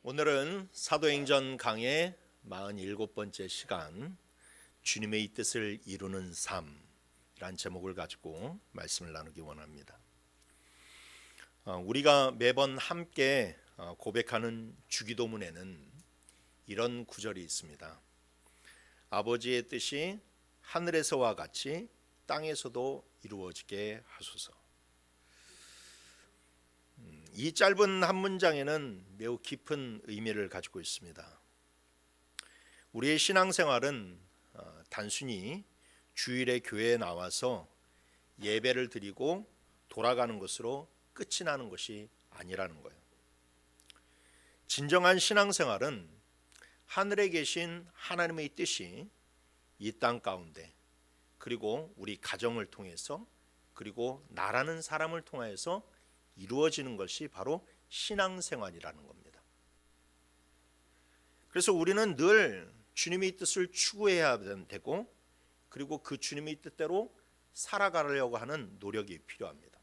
오늘은 사도행전 강의 47번째 시간 주님의 이 뜻을 이루는 삶이란 제목을 가지고 말씀을 나누기 원합니다. 우리가 매번 함께 고백하는 주기도문에는 이런 구절이 있습니다. 아버지의 뜻이 하늘에서와 같이 땅에서도 이루어지게 하소서. 이 짧은 한 문장에는 매우 깊은 의미를 가지고 있습니다. 우리의 신앙생활은 단순히 주일에 교회에 나와서 예배를 드리고 돌아가는 것으로 끝이 나는 것이 아니라는 거예요. 진정한 신앙생활은 하늘에 계신 하나님의 뜻이 이 땅 가운데 그리고 우리 가정을 통해서 그리고 나라는 사람을 통해서 이루어지는 것이 바로 신앙생활이라는 겁니다. 그래서 우리는 늘 주님의 뜻을 추구해야 되고 그리고 그 주님의 뜻대로 살아가려고 하는 노력이 필요합니다.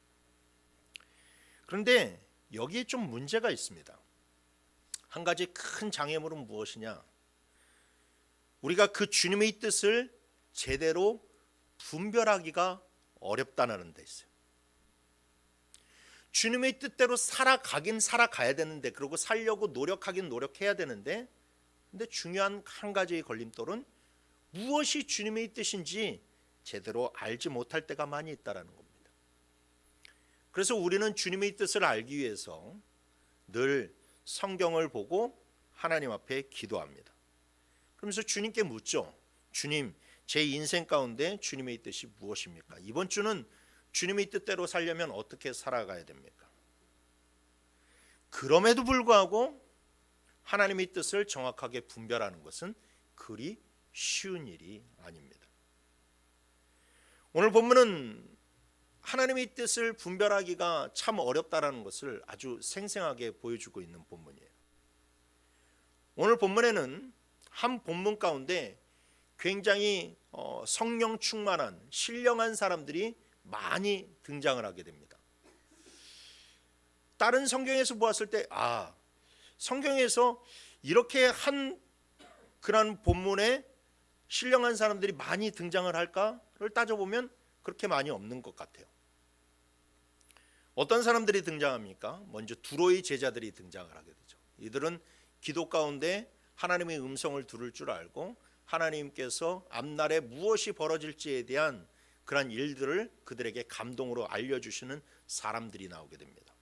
그런데 여기에 좀 문제가 있습니다. 한 가지 큰 장애물은 무엇이냐? 우리가 그 주님의 뜻을 제대로 분별하기가 어렵다는 데 있어요. 주님의 뜻대로 살아가야 되는데 그리고 살려고 노력하긴 노력해야 되는데 근데 중요한 한 가지의 걸림돌은 무엇이 주님의 뜻인지 제대로 알지 못할 때가 많이 있다는 겁니다. 그래서 우리는 주님의 뜻을 알기 위해서 늘 성경을 보고 하나님 앞에 기도합니다. 그러면서 주님께 묻죠. 주님, 제 인생 가운데 주님의 뜻이 무엇입니까? 이번 주는 주님의 뜻대로 살려면 어떻게 살아가야 됩니까? 그럼에도 불구하고 하나님의 뜻을 정확하게 분별하는 것은 그리 쉬운 일이 아닙니다. 오늘 본문은 하나님의 뜻을 분별하기가 참 어렵다는 것을 아주 생생하게 보여주고 있는 본문이에요. 오늘 본문에는 한 본문 가운데 굉장히 성령 충만한 신령한 사람들이 많이 등장을 하게 됩니다. 다른 성경에서 보았을 때 성경에서 이렇게 한 그런 본문에 신령한 사람들이 많이 등장을 할까를 따져보면 그렇게 많이 없는 것 같아요. 어떤 사람들이 등장합니까? 먼저 두로의 제자들이 등장을 하게 되죠. 이들은 기도 가운데 하나님의 음성을 들을 줄 알고 하나님께서 앞날에 무엇이 벌어질지에 대한 그런 일들을 그들에게 감동으로 알려주시는 사람들이 나오게 됩니다.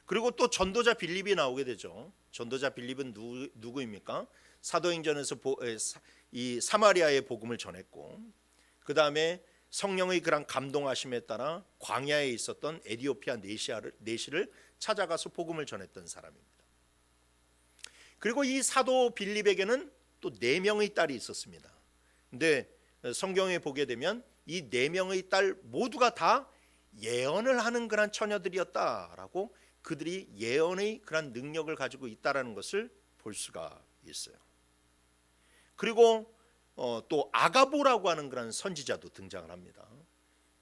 그리고 또 전도자 빌립이 나오게 되죠. 전도자 빌립은 누구입니까? 사도행전에서 이 사마리아의 복음을 전했고 그 다음에 성령의 그런 감동하심에 따라 광야에 있었던 에디오피아 내시를 찾아가서 복음을 전했던 사람입니다. 그리고 이 사도 빌립에게는 또 4명의 딸이 있었습니다. 근데 성경에 보게 되면 이 4명의 딸 모두가 다 예언을 하는 그런 처녀들이었다라고 그들이 예언의 그런 능력을 가지고 있다라는 것을 볼 수가 있어요. 그리고 또 아가보라고 하는 그런 선지자도 등장을 합니다.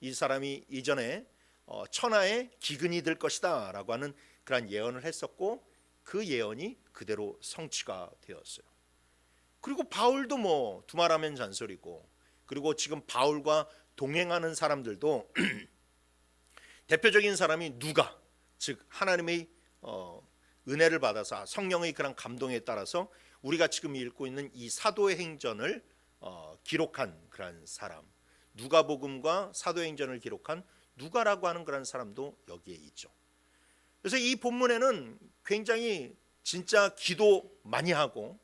이 사람이 이전에 천하의 기근이 될 것이다라고 하는 그런 예언을 했었고 그 예언이 그대로 성취가 되었어요. 그리고 바울도 두말하면 잔소리고 그리고 지금 바울과 동행하는 사람들도 대표적인 사람이 누가 즉 하나님의 은혜를 받아서 성령의 그런 감동에 따라서 우리가 지금 읽고 있는 이 사도행전을 기록한 그런 사람 누가복음과 사도행전을 기록한 누가라고 하는 그런 사람도 여기에 있죠. 그래서 이 본문에는 굉장히 진짜 기도 많이 하고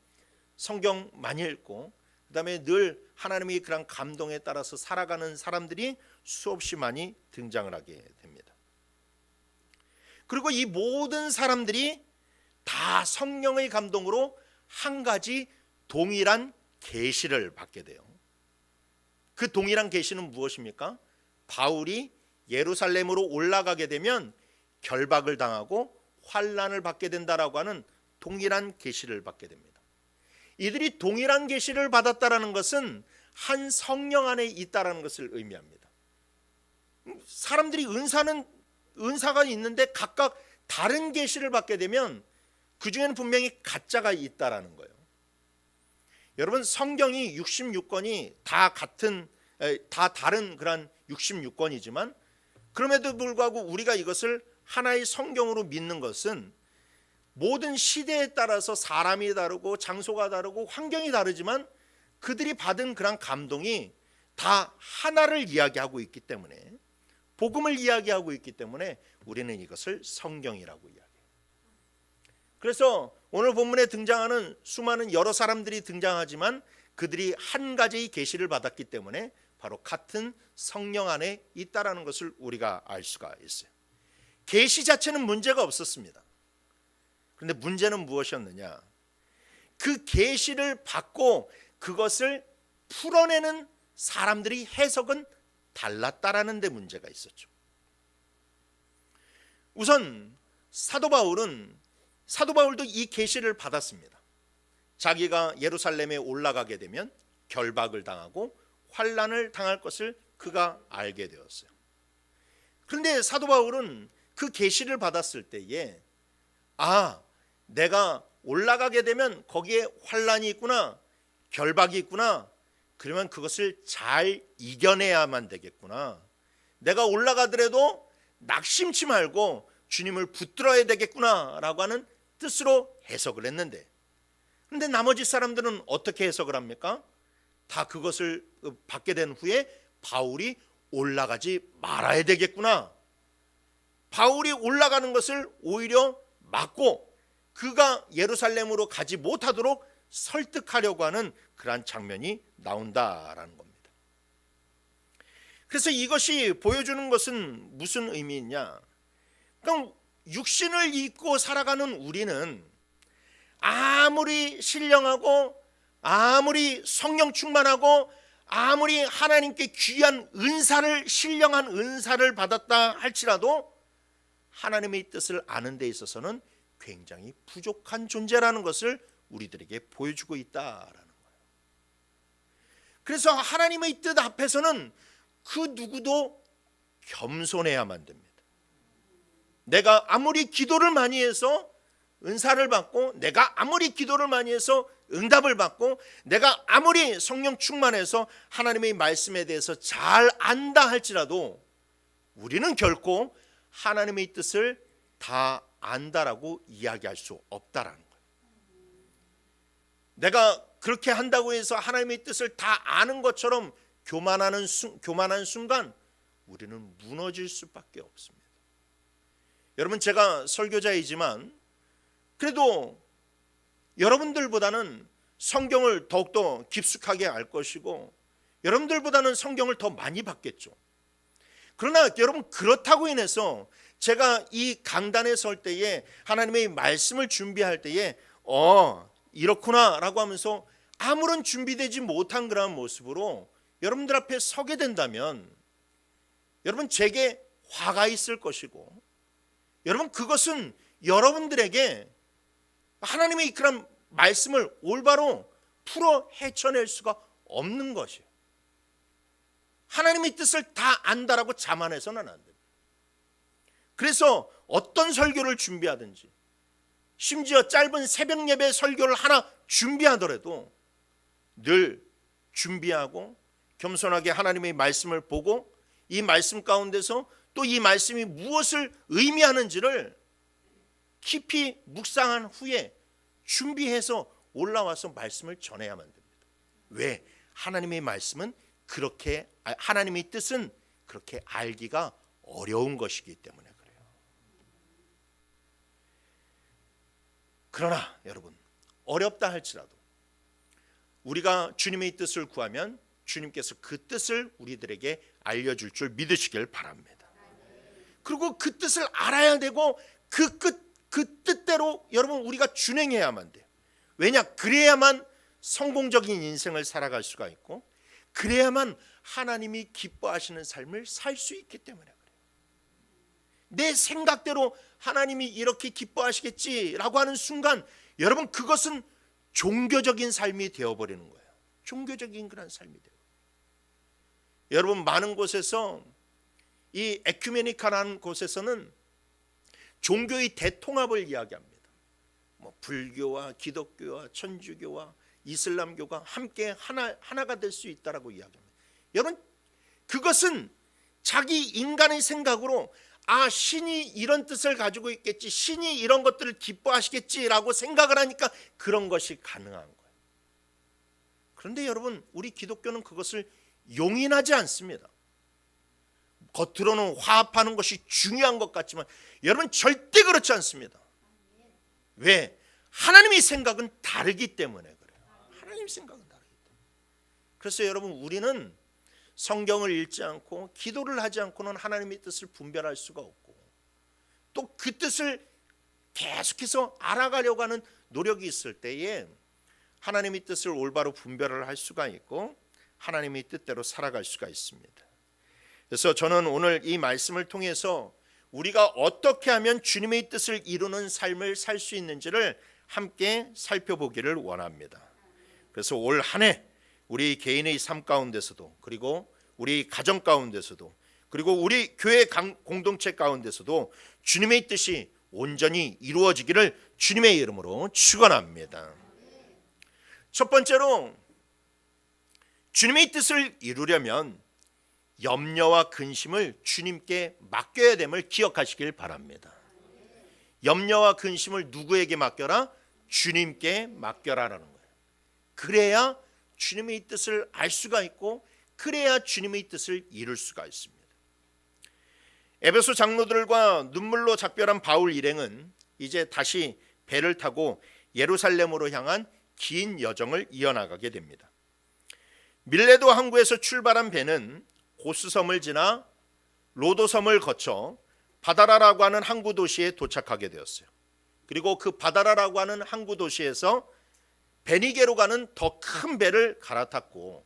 성경 많이 읽고 그다음에 늘 하나님의 그런 감동에 따라서 살아가는 사람들이 수없이 많이 등장을 하게 됩니다. 그리고 이 모든 사람들이 다 성령의 감동으로 한 가지 동일한 계시를 받게 돼요. 그 동일한 계시는 무엇입니까? 바울이 예루살렘으로 올라가게 되면 결박을 당하고 환난을 받게 된다라고 하는 동일한 계시를 받게 됩니다. 이들이 동일한 계시를 받았다라는 것은 한 성령 안에 있다라는 것을 의미합니다. 사람들이 은사가 있는데 각각 다른 계시를 받게 되면 그 중에는 분명히 가짜가 있다라는 거예요. 여러분, 성경이 66권이 다 다른 그런 66권이지만 그럼에도 불구하고 우리가 이것을 하나의 성경으로 믿는 것은 모든 시대에 따라서 사람이 다르고 장소가 다르고 환경이 다르지만 그들이 받은 그런 감동이 다 하나를 이야기하고 있기 때문에, 복음을 이야기하고 있기 때문에 우리는 이것을 성경이라고 이야기해요. 그래서 오늘 본문에 등장하는 수많은 여러 사람들이 등장하지만 그들이 한 가지의 계시를 받았기 때문에 바로 같은 성령 안에 있다라는 것을 우리가 알 수가 있어요. 계시 자체는 문제가 없었습니다. 그런데 문제는 무엇이었느냐? 그 계시를 받고 그것을 풀어내는 사람들이 해석은 달랐다라는 데 문제가 있었죠. 우선 사도 바울도 이 계시를 받았습니다. 자기가 예루살렘에 올라가게 되면 결박을 당하고 환난을 당할 것을 그가 알게 되었어요. 그런데 사도 바울은 그 계시를 받았을 때에 내가 올라가게 되면 거기에 환난이 있구나, 결박이 있구나, 그러면 그것을 잘 이겨내야만 되겠구나, 내가 올라가더라도 낙심치 말고 주님을 붙들어야 되겠구나 라고 하는 뜻으로 해석을 했는데, 그런데 나머지 사람들은 어떻게 해석을 합니까? 다 그것을 받게 된 후에 바울이 올라가지 말아야 되겠구나, 바울이 올라가는 것을 오히려 막고 그가 예루살렘으로 가지 못하도록 설득하려고 하는 그러한 장면이 나온다라는 겁니다. 그래서 이것이 보여주는 것은 무슨 의미냐? 그럼 육신을 입고 살아가는 우리는 아무리 신령하고 아무리 성령 충만하고 아무리 하나님께 귀한 은사를, 신령한 은사를 받았다 할지라도 하나님의 뜻을 아는 데 있어서는 굉장히 부족한 존재라는 것을 우리들에게 보여주고 있다라는 거예요. 그래서 하나님의 뜻 앞에서는 그 누구도 겸손해야만 됩니다. 내가 아무리 기도를 많이 해서 은사를 받고, 내가 아무리 기도를 많이 해서 응답을 받고, 내가 아무리 성령 충만해서 하나님의 말씀에 대해서 잘 안다 할지라도 우리는 결코 하나님의 뜻을 다 안다라고 이야기할 수 없다라는 거예요. 내가 그렇게 한다고 해서 하나님의 뜻을 다 아는 것처럼 교만한 순간 우리는 무너질 수밖에 없습니다. 여러분, 제가 설교자이지만 그래도 여러분들보다는 성경을 더욱더 깊숙하게 알 것이고 여러분들보다는 성경을 더 많이 봤겠죠. 그러나 여러분, 그렇다고 인해서 제가 이 강단에 설 때에 하나님의 말씀을 준비할 때에 이렇구나 라고 하면서 아무런 준비되지 못한 그런 모습으로 여러분들 앞에 서게 된다면 여러분, 제게 화가 있을 것이고, 여러분, 그것은 여러분들에게 하나님의 그런 말씀을 올바로 풀어 헤쳐낼 수가 없는 것이에요. 하나님의 뜻을 다 안다라고 자만해서는 안 됩니다. 그래서 어떤 설교를 준비하든지, 심지어 짧은 새벽 예배 설교를 하나 준비하더라도 늘 준비하고 겸손하게 하나님의 말씀을 보고 이 말씀 가운데서 또 이 말씀이 무엇을 의미하는지를 깊이 묵상한 후에 준비해서 올라와서 말씀을 전해야만 됩니다. 왜? 하나님의 말씀은 그렇게, 하나님의 뜻은 그렇게 알기가 어려운 것이기 때문에 그래요. 그러나 여러분, 어렵다 할지라도 우리가 주님의 뜻을 구하면 주님께서 그 뜻을 우리들에게 알려줄 줄 믿으시길 바랍니다. 그리고 그 뜻을 알아야 되고 그 뜻대로 여러분 우리가 준행해야만 돼요. 왜냐? 그래야만 성공적인 인생을 살아갈 수가 있고, 그래야만 하나님이 기뻐하시는 삶을 살 수 있기 때문에 그래요. 내 생각대로 하나님이 이렇게 기뻐하시겠지라고 하는 순간 여러분, 그것은 종교적인 삶이 되어버리는 거예요. 종교적인 그런 삶이 돼요. 여러분, 많은 곳에서 이 에큐메니카라는 곳에서는 종교의 대통합을 이야기합니다. 뭐 불교와 기독교와 천주교와 이슬람교가 함께 하나가 될 수 있다라고 이야기합니다. 여러분, 그것은 자기 인간의 생각으로 신이 이런 뜻을 가지고 있겠지, 신이 이런 것들을 기뻐하시겠지라고 생각을 하니까 그런 것이 가능한 거예요. 그런데 여러분, 우리 기독교는 그것을 용인하지 않습니다. 겉으로는 화합하는 것이 중요한 것 같지만 여러분, 절대 그렇지 않습니다. 왜? 하나님의 생각은 다르기 때문에 그래요. 하나님 생각은 다르기 때문에. 그래서 여러분, 우리는 성경을 읽지 않고 기도를 하지 않고는 하나님의 뜻을 분별할 수가 없고, 또 그 뜻을 계속해서 알아가려고 하는 노력이 있을 때에 하나님의 뜻을 올바로 분별을 할 수가 있고 하나님의 뜻대로 살아갈 수가 있습니다. 그래서 저는 오늘 이 말씀을 통해서 우리가 어떻게 하면 주님의 뜻을 이루는 삶을 살 수 있는지를 함께 살펴보기를 원합니다. 그래서 올 한 해 우리 개인의 삶 가운데서도, 그리고 우리 가정 가운데서도, 그리고 우리 교회 공동체 가운데서도 주님의 뜻이 온전히 이루어지기를 주님의 이름으로 축원합니다. 첫 번째로, 주님의 뜻을 이루려면 염려와 근심을 주님께 맡겨야 됨을 기억하시길 바랍니다. 염려와 근심을 누구에게 맡겨라? 주님께 맡겨라라는 거예요. 그래야 주님의 뜻을 알 수가 있고, 그래야 주님의 뜻을 이룰 수가 있습니다. 에베소 장로들과 눈물로 작별한 바울 일행은 이제 다시 배를 타고 예루살렘으로 향한 긴 여정을 이어나가게 됩니다. 밀레도 항구에서 출발한 배는 고스섬을 지나 로도섬을 거쳐 바다라라고 하는 항구 도시에 도착하게 되었어요. 그리고 그 바다라라고 하는 항구 도시에서 베니게로 가는 더 큰 배를 갈아탔고,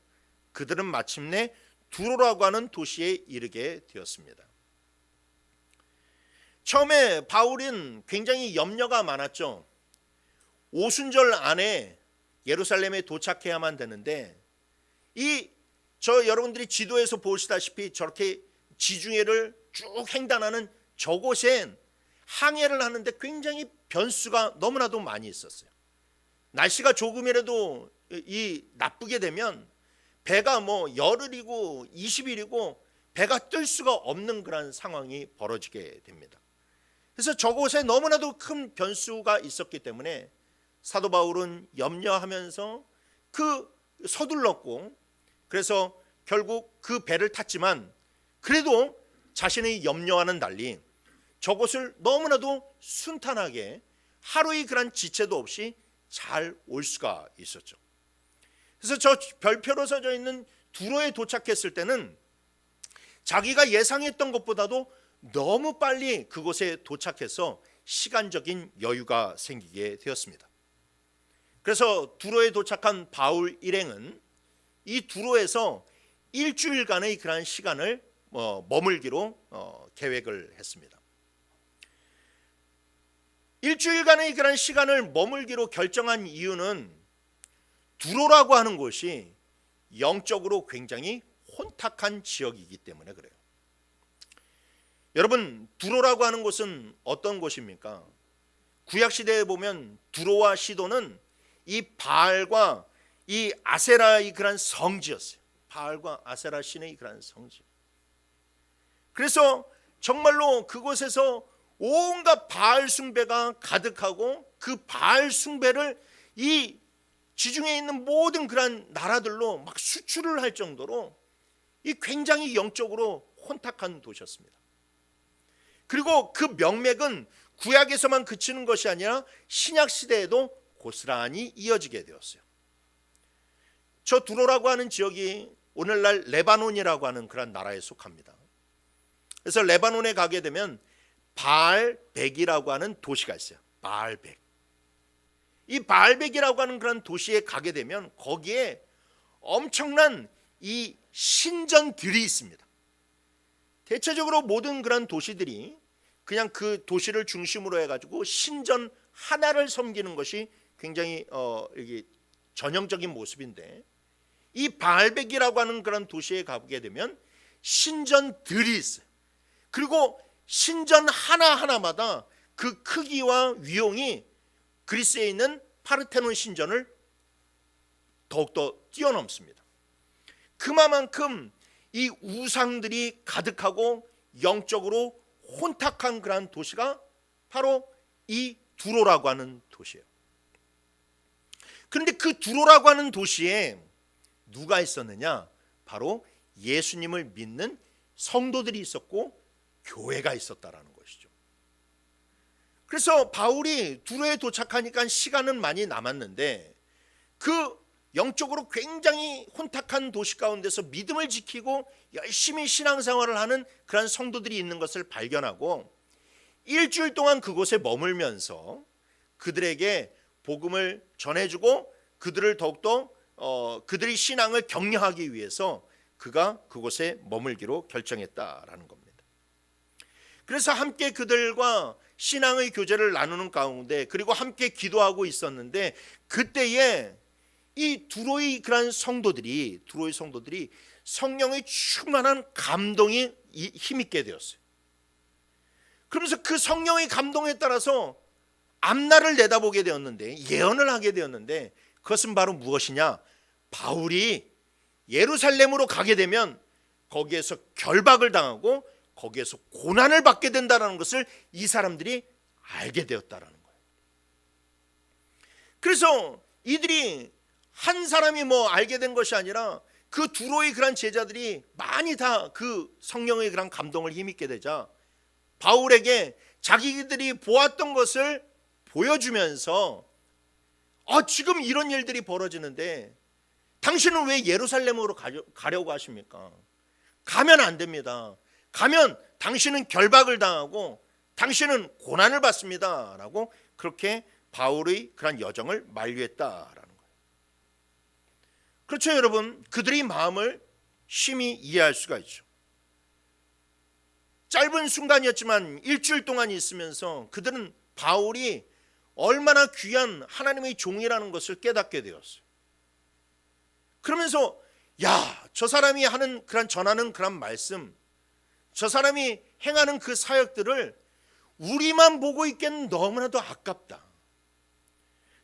그들은 마침내 두로라고 하는 도시에 이르게 되었습니다. 처음에 바울은 굉장히 염려가 많았죠. 오순절 안에 예루살렘에 도착해야만 되는데, 여러분들이 지도에서 보시다시피 저렇게 지중해를 쭉 횡단하는 저곳엔 항해를 하는데 굉장히 변수가 너무나도 많이 있었어요. 날씨가 조금이라도 나쁘게 되면 배가 열흘이고 20일이고 배가 뜰 수가 없는 그런 상황이 벌어지게 됩니다. 그래서 저곳에 너무나도 큰 변수가 있었기 때문에 사도 바울은 염려하면서 서둘렀고, 그래서 결국 그 배를 탔지만 그래도 자신의 염려와는 달리 저곳을 너무나도 순탄하게 하루의 그런 지체도 없이 잘 올 수가 있었죠. 그래서 저 별표로 써져 있는 두로에 도착했을 때는 자기가 예상했던 것보다도 너무 빨리 그곳에 도착해서 시간적인 여유가 생기게 되었습니다. 그래서 두로에 도착한 바울 일행은 이 두로에서 일주일간의 그런 시간을 머물기로 계획을 했습니다. 일주일간의 그런 시간을 머물기로 결정한 이유는 두로라고 하는 곳이 영적으로 굉장히 혼탁한 지역이기 때문에 그래요. 여러분, 두로라고 하는 곳은 어떤 곳입니까? 구약시대에 보면 두로와 시도는 이 바알과 이 아세라의 그런 성지였어요. 바알과 아세라 신의 그런 성지. 그래서 정말로 그곳에서 온갖 바알 숭배가 가득하고, 그 바알 숭배를 이 지중해에 있는 모든 그런 나라들로 막 수출을 할 정도로 이 굉장히 영적으로 혼탁한 도시였습니다. 그리고 그 명맥은 구약에서만 그치는 것이 아니라 신약 시대에도 고스란히 이어지게 되었어요. 저 두로라고 하는 지역이 오늘날 레바논이라고 하는 그런 나라에 속합니다. 그래서 레바논에 가게 되면 바알백이라고 하는 도시가 있어요. 바알백. 이 바알백이라고 하는 그런 도시에 가게 되면 거기에 엄청난 이 신전들이 있습니다. 대체적으로 모든 그런 도시들이 그냥 그 도시를 중심으로 해가지고 신전 하나를 섬기는 것이 굉장히 이게 전형적인 모습인데, 이 바알백이라고 하는 그런 도시에 가게 되면 신전들이 있어요. 그리고 신전 하나하나마다 그 크기와 위용이 그리스에 있는 파르테논 신전을 더욱더 뛰어넘습니다. 그만큼 이 우상들이 가득하고 영적으로 혼탁한 그러한 도시가 바로 이 두로라고 하는 도시예요. 그런데 그 두로라고 하는 도시에 누가 있었느냐? 바로 예수님을 믿는 성도들이 있었고 교회가 있었다라는 것이죠. 그래서 바울이 두로에 도착하니까 시간은 많이 남았는데 그 영적으로 굉장히 혼탁한 도시 가운데서 믿음을 지키고 열심히 신앙생활을 하는 그런 성도들이 있는 것을 발견하고 일주일 동안 그곳에 머물면서 그들에게 복음을 전해주고 그들을 더욱더 그들의 신앙을 격려하기 위해서 그가 그곳에 머물기로 결정했다라는 겁니다. 그래서 함께 그들과 신앙의 교제를 나누는 가운데 그리고 함께 기도하고 있었는데 그때에 이 두로의 그런 성도들이 성령의 충만한 감동이 힘있게 되었어요. 그러면서 그 성령의 감동에 따라서 앞날을 내다보게 되었는데 예언을 하게 되었는데 그것은 바로 무엇이냐? 바울이 예루살렘으로 가게 되면 거기에서 결박을 당하고 거기에서 고난을 받게 된다는 것을 이 사람들이 알게 되었다라는 거예요. 그래서 이들이 한 사람이 알게 된 것이 아니라 그 두로의 그런 제자들이 많이 다 그 성령의 그런 감동을 힘입게 되자 바울에게 자기들이 보았던 것을 보여주면서 지금 이런 일들이 벌어지는데 당신은 왜 예루살렘으로 가려고 하십니까? 가면 안 됩니다. 가면 당신은 결박을 당하고 당신은 고난을 받습니다. 라고 그렇게 바울의 그런 여정을 만류했다라는 거예요. 그렇죠, 여러분. 그들의 마음을 심히 이해할 수가 있죠. 짧은 순간이었지만 일주일 동안 있으면서 그들은 바울이 얼마나 귀한 하나님의 종이라는 것을 깨닫게 되었어요. 그러면서 저 사람이 하는 전하는 그런 말씀, 저 사람이 행하는 그 사역들을 우리만 보고 있기에는 너무나도 아깝다.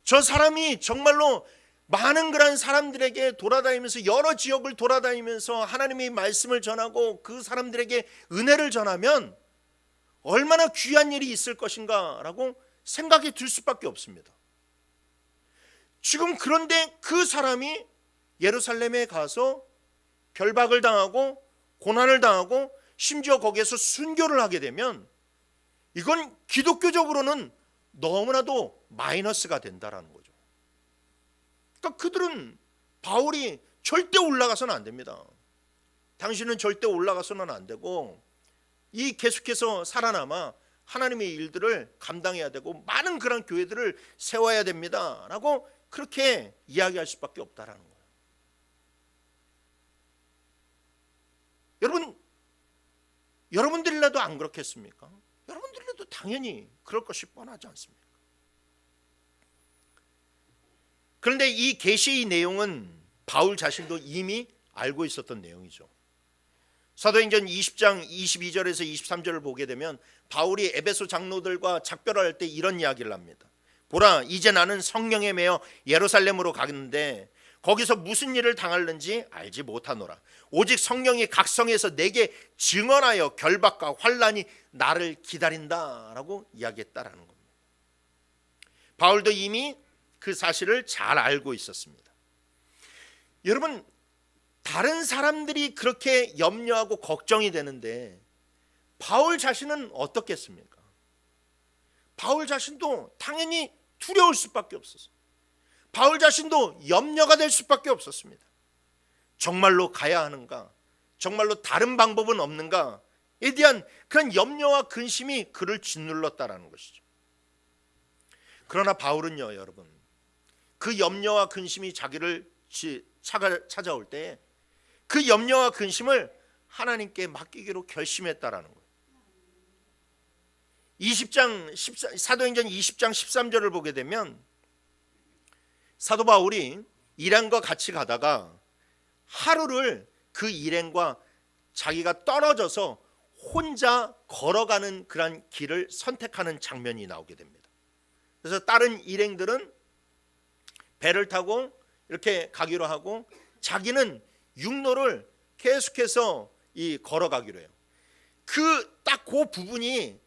저 사람이 정말로 많은 그런 사람들에게 돌아다니면서 여러 지역을 돌아다니면서 하나님의 말씀을 전하고 그 사람들에게 은혜를 전하면 얼마나 귀한 일이 있을 것인가라고 생각이 들 수밖에 없습니다. 지금 그런데 그 사람이 예루살렘에 가서 결박을 당하고 고난을 당하고 심지어 거기에서 순교를 하게 되면 이건 기독교적으로는 너무나도 마이너스가 된다라는 거죠. 그러니까 그들은 바울이 절대 올라가서는 안 됩니다. 당신은 절대 올라가서는 안 되고 이 계속해서 살아남아 하나님의 일들을 감당해야 되고 많은 그런 교회들을 세워야 됩니다 라고 그렇게 이야기할 수밖에 없다라는 거예요. 여러분들이라도 안 그렇겠습니까? 여러분들이라도 당연히 그럴 것이 뻔하지 않습니까? 그런데 이 계시의 내용은 바울 자신도 이미 알고 있었던 내용이죠. 사도행전 20장 22절에서 23절을 보게 되면 바울이 에베소 장로들과 작별할 때 이런 이야기를 합니다. 보라, 이제 나는 성령에 매여 예루살렘으로 가는데 거기서 무슨 일을 당할는지 알지 못하노라. 오직 성령이 각 성에서 내게 증언하여 결박과 환난이 나를 기다린다라고 이야기했다라는 겁니다. 바울도 이미 그 사실을 잘 알고 있었습니다. 여러분, 다른 사람들이 그렇게 염려하고 걱정이 되는데 바울 자신은 어떻겠습니까? 바울 자신도 당연히 두려울 수밖에 없었어요. 바울 자신도 염려가 될 수밖에 없었습니다. 정말로 가야 하는가? 정말로 다른 방법은 없는가에 대한 그런 염려와 근심이 그를 짓눌렀다라는 것이죠. 그러나 바울은요, 여러분, 그 염려와 근심이 자기를 찾아올 때 그 염려와 근심을 하나님께 맡기기로 결심했다라는 거예요. 사도행전 20장 13절을 보게 되면 사도 바울이 일행과 같이 가다가 하루를 그 일행과 자기가 떨어져서 혼자 걸어가는 그런 길을 선택하는 장면이 나오게 됩니다. 그래서 다른 일행들은 배를 타고 이렇게 가기로 하고 자기는 육로를 계속해서 걸어가기로 해요. 딱 그 부분이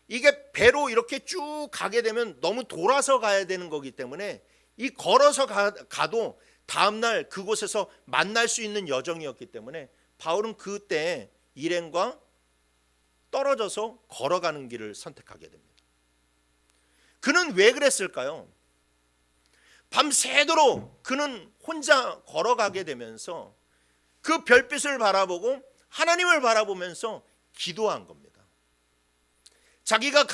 이게 배로 이렇게 쭉 가게 되면 너무 돌아서 가야 되는 거기 때문에 이 걸어서 가도 다음날 그곳에서 만날 수 있는 여정이었기 때문에 바울은 그때 일행과 떨어져서 걸어가는 길을 선택하게 됩니다. 그는 왜 그랬을까요? 밤새도록 그는 혼자 걸어가게 되면서 그 별빛을 바라보고 하나님을 바라보면서 기도한 겁니다. 자기가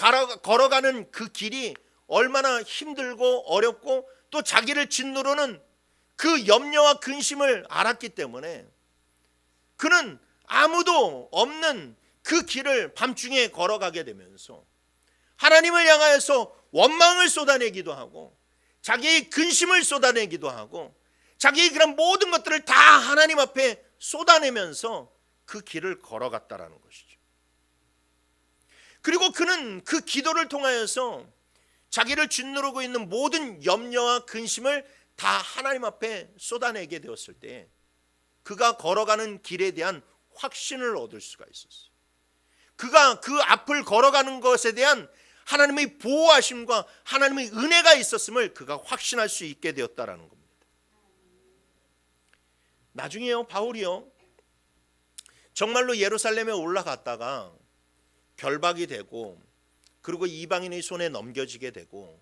걸어가는 그 길이 얼마나 힘들고 어렵고 또 자기를 짓누르는 그 염려와 근심을 알았기 때문에 그는 아무도 없는 그 길을 밤중에 걸어가게 되면서 하나님을 향하여서 원망을 쏟아내기도 하고 자기의 근심을 쏟아내기도 하고 자기의 그런 모든 것들을 다 하나님 앞에 쏟아내면서 그 길을 걸어갔다라는 것이죠. 그리고 그는 그 기도를 통하여서 자기를 짓누르고 있는 모든 염려와 근심을 다 하나님 앞에 쏟아내게 되었을 때 그가 걸어가는 길에 대한 확신을 얻을 수가 있었어요. 그가 그 앞을 걸어가는 것에 대한 하나님의 보호하심과 하나님의 은혜가 있었음을 그가 확신할 수 있게 되었다라는 겁니다. 나중에요, 바울이요, 정말로 예루살렘에 올라갔다가 결박이 되고 그리고 이방인의 손에 넘겨지게 되고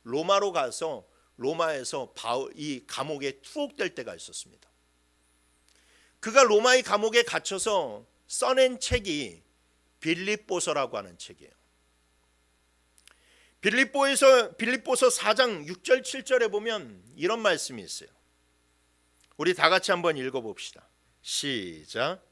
로마로 가서 로마에서 이 감옥에 투옥될 때가 있었습니다. 그가 로마의 감옥에 갇혀서 써낸 책이 빌립보서라고 하는 책이에요. 빌립보서 4장 6절 7절에 보면 이런 말씀이 있어요. 우리 다 같이 한번 읽어봅시다. 시작.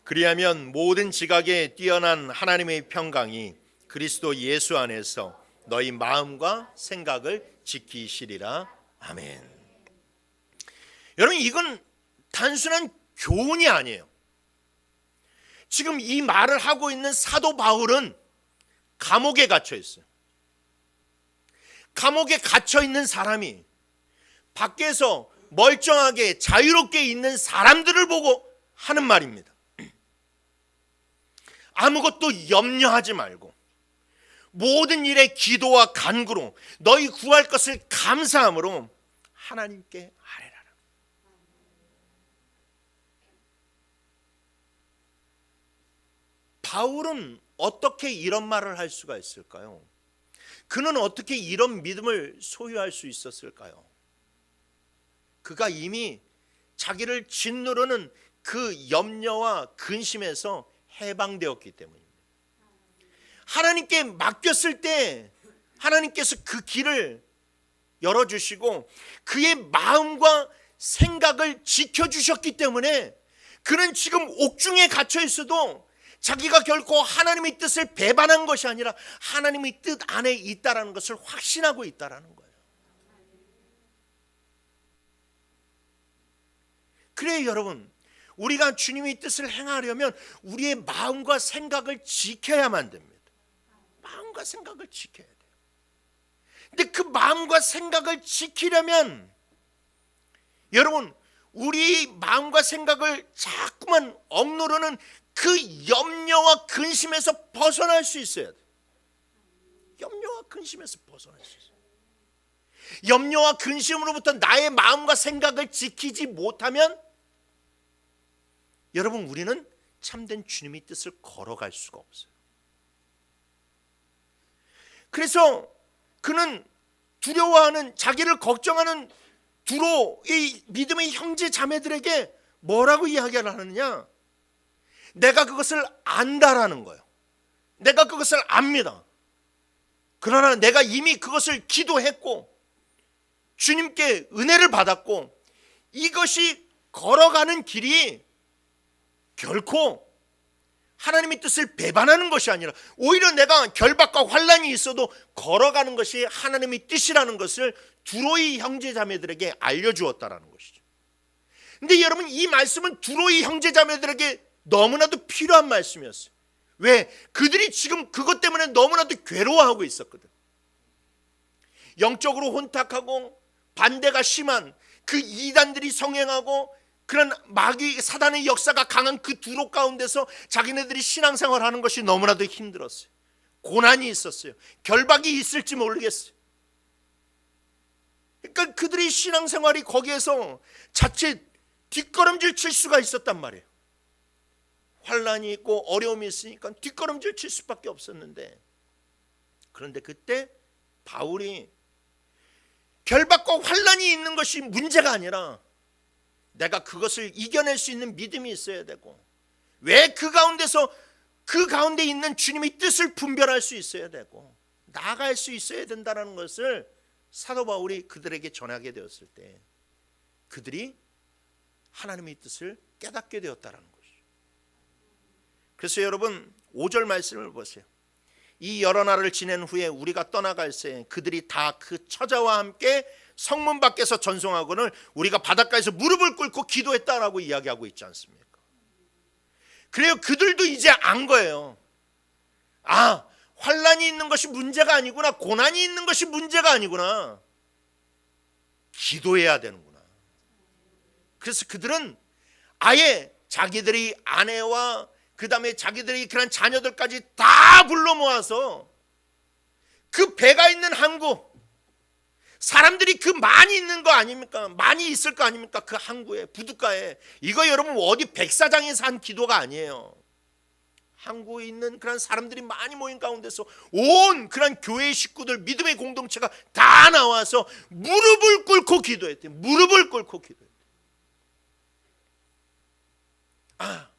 그리하면 모든 지각에 뛰어난 하나님의 평강이 그리스도 예수 안에서 너희 마음과 생각을 지키시리라. 아멘. 여러분, 이건 단순한 교훈이 아니에요. 지금 이 말을 하고 있는 사도 바울은 감옥에 갇혀 있어요. 감옥에 갇혀 있는 사람이 밖에서 멀쩡하게 자유롭게 있는 사람들을 보고 하는 말입니다. 아무것도 염려하지 말고 모든 일에 기도와 간구로 너희 구할 것을 감사함으로 하나님께 아뢰라. 바울은 어떻게 이런 말을 할 수가 있을까요? 그는 어떻게 이런 믿음을 소유할 수 있었을까요? 그가 이미 자기를 짓누르는 그 염려와 근심에서 해방되었기 때문입니다. 하나님께 맡겼을 때 하나님께서 그 길을 열어주시고 그의 마음과 생각을 지켜주셨기 때문에 그는 지금 옥중에 갇혀 있어도 자기가 결코 하나님의 뜻을 배반한 것이 아니라 하나님의 뜻 안에 있다라는 것을 확신하고 있다라는 거예요. 그래요, 여러분. 우리가 주님의 뜻을 행하려면 우리의 마음과 생각을 지켜야만 됩니다. 마음과 생각을 지켜야 돼요. 근데 그 마음과 생각을 지키려면 여러분, 우리 마음과 생각을 자꾸만 억누르는 그 염려와 근심에서 벗어날 수 있어야 돼요. 염려와 근심에서 벗어날 수 있어요. 염려와 근심으로부터 나의 마음과 생각을 지키지 못하면 여러분, 우리는 참된 주님의 뜻을 걸어갈 수가 없어요. 그래서 그는 두려워하는, 자기를 걱정하는 두로의 믿음의 형제 자매들에게 뭐라고 이야기를 하느냐? 내가 그것을 안다라는 거예요. 내가 그것을 압니다. 그러나 내가 이미 그것을 기도했고 주님께 은혜를 받았고 이것이 걸어가는 길이 결코 하나님의 뜻을 배반하는 것이 아니라 오히려 내가 결박과 환난이 있어도 걸어가는 것이 하나님의 뜻이라는 것을 두로의 형제 자매들에게 알려주었다라는 것이죠. 근데 여러분, 이 말씀은 두로이 형제자매들에게 너무나도 필요한 말씀이었어요. 왜? 그들이 지금 그것 때문에 너무나도 괴로워하고 있었거든. 영적으로 혼탁하고 반대가 심한 그 이단들이 성행하고 그런 마귀 사단의 역사가 강한 그 두로 가운데서 자기네들이 신앙생활하는 것이 너무나도 힘들었어요. 고난이 있었어요. 결박이 있을지 모르겠어요. 그러니까 그들의 신앙생활이 거기에서 자칫 뒷걸음질 칠 수가 있었단 말이에요. 환난이 있고 어려움이 있으니까 뒷걸음질 칠 수밖에 없었는데, 그런데 그때 바울이 결박과 환난이 있는 것이 문제가 아니라 내가 그것을 이겨낼 수 있는 믿음이 있어야 되고, 왜 그 가운데서 그 가운데 있는 주님의 뜻을 분별할 수 있어야 되고 나아갈 수 있어야 된다는 것을 사도 바울이 그들에게 전하게 되었을 때 그들이 하나님의 뜻을 깨닫게 되었다는 것이죠. 그래서 여러분 5절 말씀을 보세요. 이 여러 날을 지낸 후에 우리가 떠나갈 새 그들이 다 그 처자와 함께 성문 밖에서 전송하고는 우리가 바닷가에서 무릎을 꿇고 기도했다라고 이야기하고 있지 않습니까? 그래요. 그들도 이제 안 거예요. 아, 환난이 있는 것이 문제가 아니구나, 고난이 있는 것이 문제가 아니구나, 기도해야 되는구나. 그래서 그들은 아예 자기들이 아내와 그 다음에 자기들이 그런 자녀들까지 다 불러 모아서 그 배가 있는 항구, 사람들이 그 많이 있는 거 아닙니까? 많이 있을 거 아닙니까? 그 항구에, 부둣가에. 이거 여러분 어디 백사장에서 한 기도가 아니에요. 항구에 있는 그런 사람들이 많이 모인 가운데서 온 그런 교회 식구들, 믿음의 공동체가 다 나와서 무릎을 꿇고 기도했대요. 무릎을 꿇고 기도했대요. 아,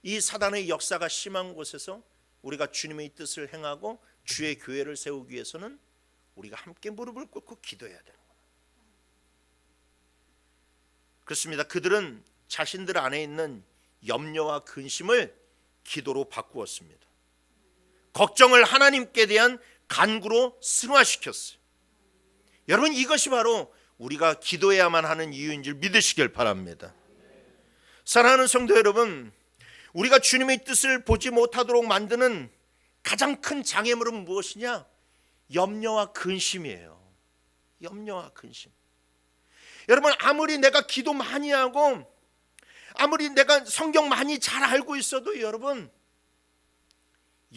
이 사단의 역사가 심한 곳에서 우리가 주님의 뜻을 행하고 주의 교회를 세우기 위해서는 우리가 함께 무릎을 꿇고 기도해야 되는구나. 그렇습니다. 그들은 자신들 안에 있는 염려와 근심을 기도로 바꾸었습니다. 걱정을 하나님께 대한 간구로 승화시켰어요. 여러분, 이것이 바로 우리가 기도해야만 하는 이유인 줄 믿으시길 바랍니다. 사랑하는 성도 여러분, 우리가 주님의 뜻을 보지 못하도록 만드는 가장 큰 장애물은 무엇이냐? 염려와 근심이에요. 염려와 근심. 여러분, 아무리 내가 기도 많이 하고 아무리 내가 성경 많이 잘 알고 있어도 여러분,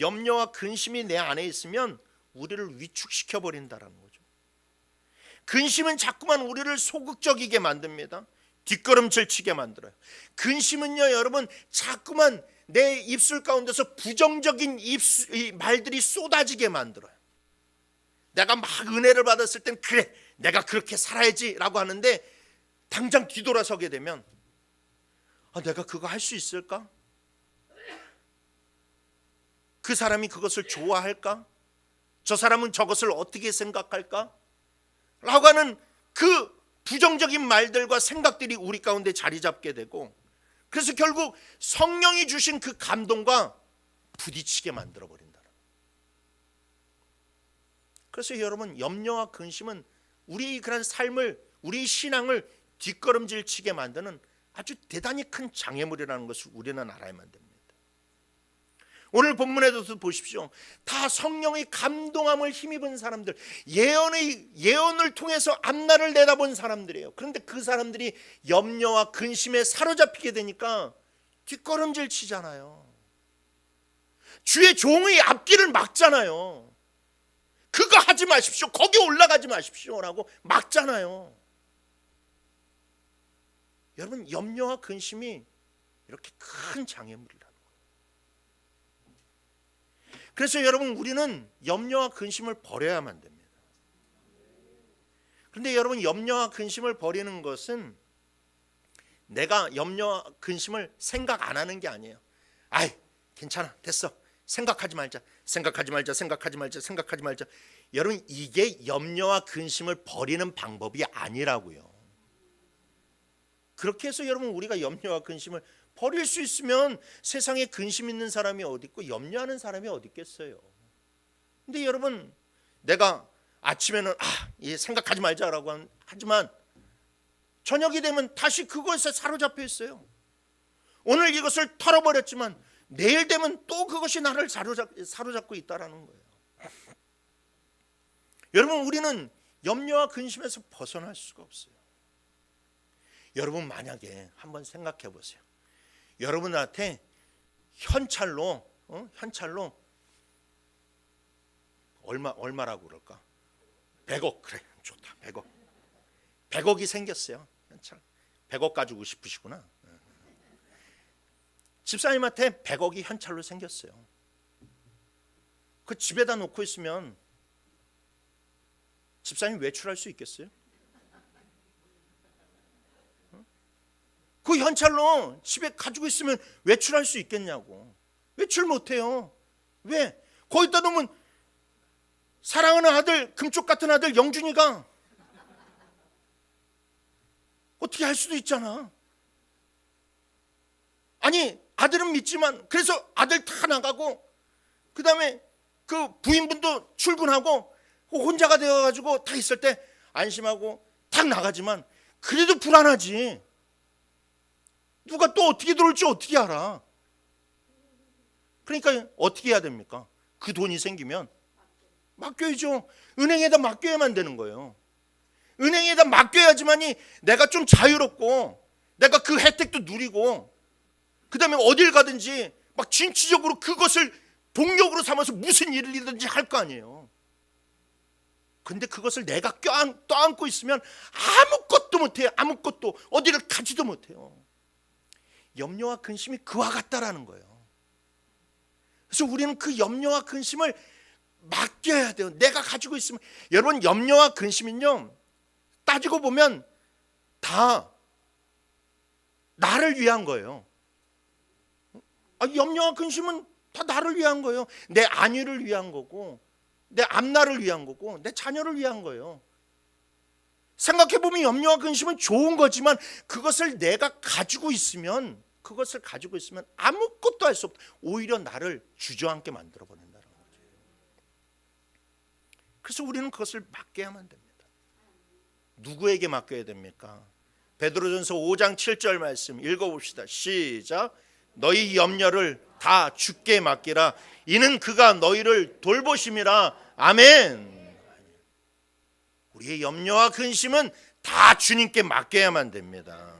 염려와 근심이 내 안에 있으면 우리를 위축시켜 버린다라는 거죠. 근심은 자꾸만 우리를 소극적이게 만듭니다. 뒷걸음질 치게 만들어요. 근심은요 여러분, 자꾸만 내 입술 가운데서 부정적인 말들이 쏟아지게 만들어요. 내가 막 은혜를 받았을 땐 그래, 내가 그렇게 살아야지 라고 하는데 당장 뒤돌아서게 되면 내가 그거 할 수 있을까? 그 사람이 그것을 좋아할까? 저 사람은 저것을 어떻게 생각할까? 라고 하는 그 부정적인 말들과 생각들이 우리 가운데 자리 잡게 되고, 그래서 결국 성령이 주신 그 감동과 부딪히게 만들어버린다. 그래서 여러분, 염려와 근심은 우리 그런 삶을, 우리 신앙을 뒷걸음질 치게 만드는 아주 대단히 큰 장애물이라는 것을 우리는 알아야만 됩니다. 오늘 본문에도 보십시오. 다 성령의 감동함을 힘입은 사람들, 예언을 통해서 앞날을 내다본 사람들이에요. 그런데 그 사람들이 염려와 근심에 사로잡히게 되니까 뒷걸음질 치잖아요. 주의 종의 앞길을 막잖아요. 그거 하지 마십시오, 거기 올라가지 마십시오라고 막잖아요. 여러분, 염려와 근심이 이렇게 큰 장애물이라는 거예요. 그래서 여러분, 우리는 염려와 근심을 버려야만 됩니다. 그런데 여러분, 염려와 근심을 버리는 것은 내가 염려와 근심을 생각 안 하는 게 아니에요. 아이, 괜찮아, 됐어, 생각하지 말자. 여러분, 이게 염려와 근심을 버리는 방법이 아니라고요. 그렇게 해서 여러분, 우리가 염려와 근심을 버릴 수 있으면 세상에 근심 있는 사람이 어디 있고 염려하는 사람이 어디 있겠어요. 근데 여러분, 내가 아침에는 생각하지 말자라고 하지만 저녁이 되면 다시 그것에 사로잡혀 있어요. 오늘 이것을 털어버렸지만 내일 되면 또 그것이 나를 사로잡고 있다라는 거예요. 여러분, 우리는 염려와 근심에서 벗어날 수가 없어요. 여러분, 만약에 한번 생각해 보세요. 여러분한테 현찰로 얼마라고 그럴까? 100억, 그래, 좋다. 100억이 생겼어요. 현찰 100억 가지고 싶으시구나. 집사님한테 100억이 현찰로 생겼어요. 그 집에다 놓고 있으면 집사님 외출할 수 있겠어요? 그 현찰로 집에 가지고 있으면 외출할 수 있겠냐고. 외출 못해요. 왜? 거기다 놓으면 사랑하는 아들, 금쪽 같은 아들 영준이가 어떻게 할 수도 있잖아. 아니, 아들은 믿지만 그래서 아들 다 나가고 그 다음에 그 부인분도 출근하고 혼자가 되어가지고 다 있을 때 안심하고 딱 나가지만 그래도 불안하지. 누가 또 어떻게 들어올지 어떻게 알아. 그러니까 어떻게 해야 됩니까? 그 돈이 생기면 맡겨야죠. 은행에다 맡겨야만 되는 거예요. 은행에다 맡겨야지만이 내가 좀 자유롭고 내가 그 혜택도 누리고 그 다음에 어딜 가든지 막 진취적으로 그것을 동력으로 삼아서 무슨 일이든지 할 거 아니에요. 근데 그것을 내가 떠안고 있으면 아무것도 못해요. 아무것도 어디를 가지도 못해요. 염려와 근심이 그와 같다라는 거예요. 그래서 우리는 그 염려와 근심을 맡겨야 돼요. 내가 가지고 있으면. 여러분, 염려와 근심은요, 따지고 보면 다 나를 위한 거예요. 염려와 근심은 다 나를 위한 거예요. 내 안위를 위한 거고 내 앞날을 위한 거고 내 자녀를 위한 거예요. 생각해보면 염려와 근심은 좋은 거지만 그것을 내가 가지고 있으면 아무것도 할 수 없다. 오히려 나를 주저앉게 만들어버린다는 거죠. 그래서 우리는 그것을 맡겨야만 됩니다. 누구에게 맡겨야 됩니까? 베드로전서 5장 7절 말씀 읽어봅시다. 시작. 너희 염려를 다 주께 맡기라. 이는 그가 너희를 돌보심이라. 아멘. 우리의 염려와 근심은 다 주님께 맡겨야만 됩니다.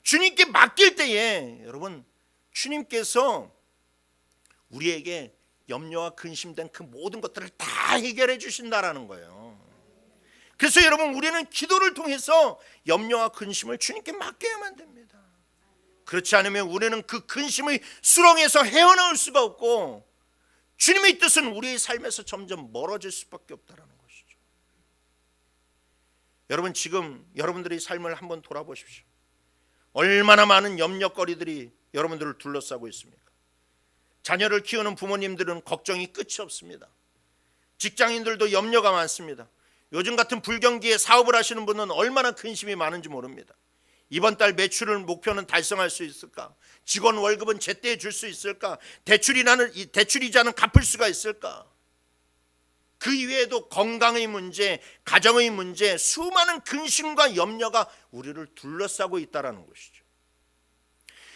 주님께 맡길 때에 여러분, 주님께서 우리에게 염려와 근심된 그 모든 것들을 다 해결해 주신다라는 거예요. 그래서 여러분, 우리는 기도를 통해서 염려와 근심을 주님께 맡겨야만 됩니다. 그렇지 않으면 우리는 그 근심의 수렁에서 헤어나올 수가 없고 주님의 뜻은 우리의 삶에서 점점 멀어질 수밖에 없다라는 것이죠. 여러분, 지금 여러분들의 삶을 한번 돌아보십시오. 얼마나 많은 염려거리들이 여러분들을 둘러싸고 있습니까? 자녀를 키우는 부모님들은 걱정이 끝이 없습니다. 직장인들도 염려가 많습니다. 요즘 같은 불경기에 사업을 하시는 분은 얼마나 근심이 많은지 모릅니다. 이번 달 매출을 목표는 달성할 수 있을까? 직원 월급은 제때에 줄 수 있을까? 대출이자는 갚을 수가 있을까? 그 이외에도 건강의 문제, 가정의 문제, 수많은 근심과 염려가 우리를 둘러싸고 있다는 것이죠.